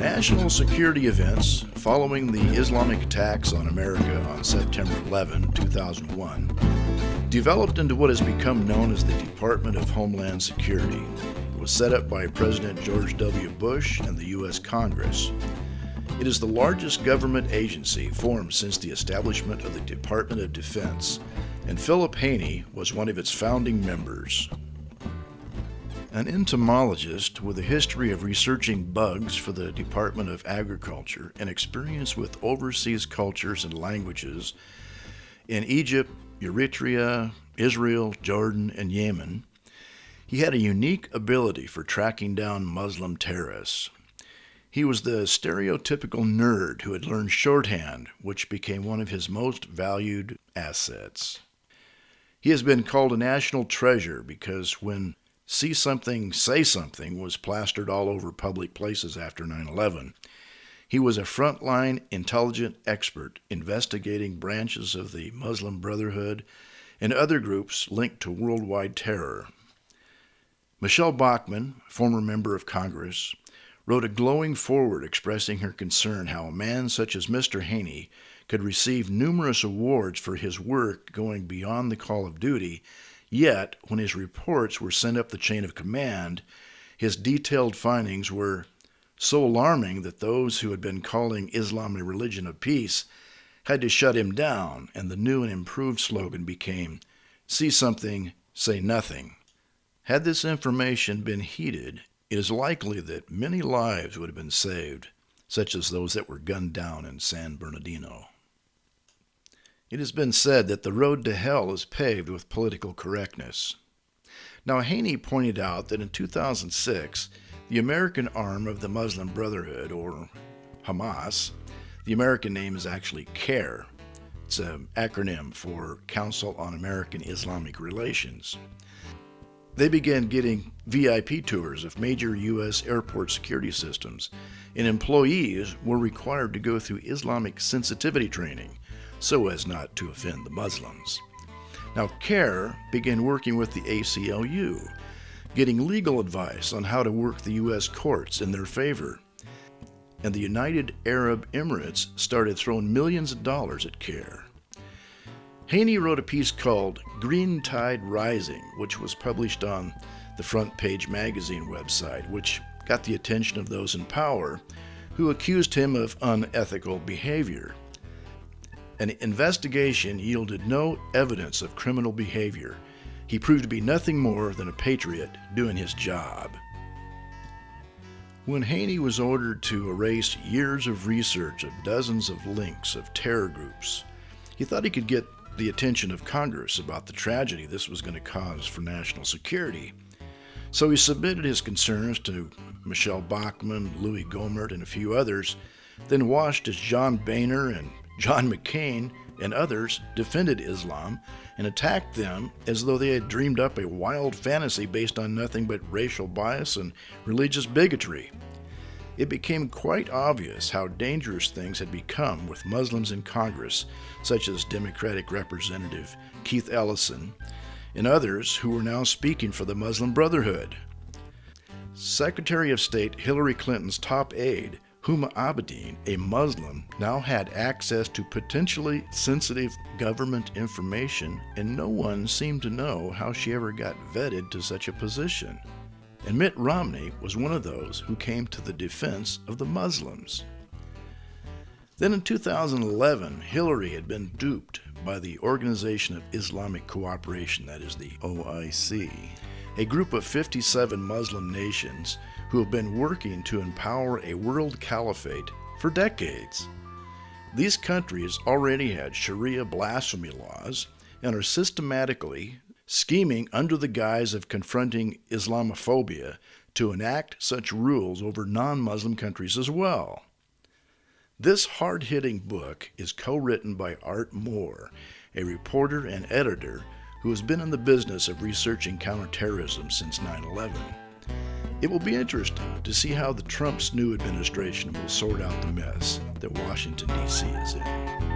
National security events following the Islamic attacks on America on September 11, 2001, developed into what has become known as the Department of Homeland Security. It was set up by President George W. Bush and the U.S. Congress. It is the largest government agency formed since the establishment of the Department of Defense, and Philip Haney was one of its founding members. An entomologist with a history of researching bugs for the Department of Agriculture and experience with overseas cultures and languages in Egypt, Eritrea, Israel, Jordan, and Yemen, he had a unique ability for tracking down Muslim terrorists. He was the stereotypical nerd who had learned shorthand, which became one of his most valued assets. He has been called a national treasure because when "See something, say something" was plastered all over public places after 9/11. He was a frontline intelligent expert investigating branches of the Muslim Brotherhood and other groups linked to worldwide terror. Michelle Bachmann, former member of Congress, wrote a glowing foreword expressing her concern how a man such as Mr. Haney could receive numerous awards for his work going beyond the call of duty. Yet, when his reports were sent up the chain of command, his detailed findings were so alarming that those who had been calling Islam a religion of peace had to shut him down, and the new and improved slogan became, "See something, say nothing." Had this information been heeded, it is likely that many lives would have been saved, such as those that were gunned down in San Bernardino. It has been said that the road to hell is paved with political correctness. Now, Haney pointed out that in 2006, the American arm of the Muslim Brotherhood, or Hamas, the American name is actually CARE. It's an acronym for Council on American Islamic Relations. They began getting VIP tours of major U.S. airport security systems, and employees were required to go through Islamic sensitivity training so as not to offend the Muslims. Now, CARE began working with the ACLU, getting legal advice on how to work the U.S. courts in their favor. And the United Arab Emirates started throwing millions of dollars at CARE. Haney wrote a piece called Green Tide Rising, which was published on the Front Page magazine website, which got the attention of those in power who accused him of unethical behavior. An investigation yielded no evidence of criminal behavior. He proved to be nothing more than a patriot doing his job. When Haney was ordered to erase years of research of dozens of links of terror groups, he thought he could get the attention of Congress about the tragedy this was going to cause for national security. So he submitted his concerns to Michelle Bachmann, Louis Gohmert, and a few others, then watched as John Boehner and John McCain and others defended Islam and attacked them as though they had dreamed up a wild fantasy based on nothing but racial bias and religious bigotry. It became quite obvious how dangerous things had become with Muslims in Congress, such as Democratic Representative Keith Ellison and others who were now speaking for the Muslim Brotherhood. Secretary of State Hillary Clinton's top aide, Huma Abedin, a Muslim, now had access to potentially sensitive government information, and no one seemed to know how she ever got vetted to such a position. And Mitt Romney was one of those who came to the defense of the Muslims. Then in 2011, Hillary had been duped by the Organization of Islamic Cooperation, that is the OIC, a group of 57 Muslim nations who have been working to empower a world caliphate for decades. These countries already had Sharia blasphemy laws and are systematically scheming under the guise of confronting Islamophobia to enact such rules over non-Muslim countries as well. This hard-hitting book is co-written by Art Moore, a reporter and editor who has been in the business of researching counterterrorism since 9/11. It will be interesting to see how the Trump's new administration will sort out the mess that Washington, D.C. is in.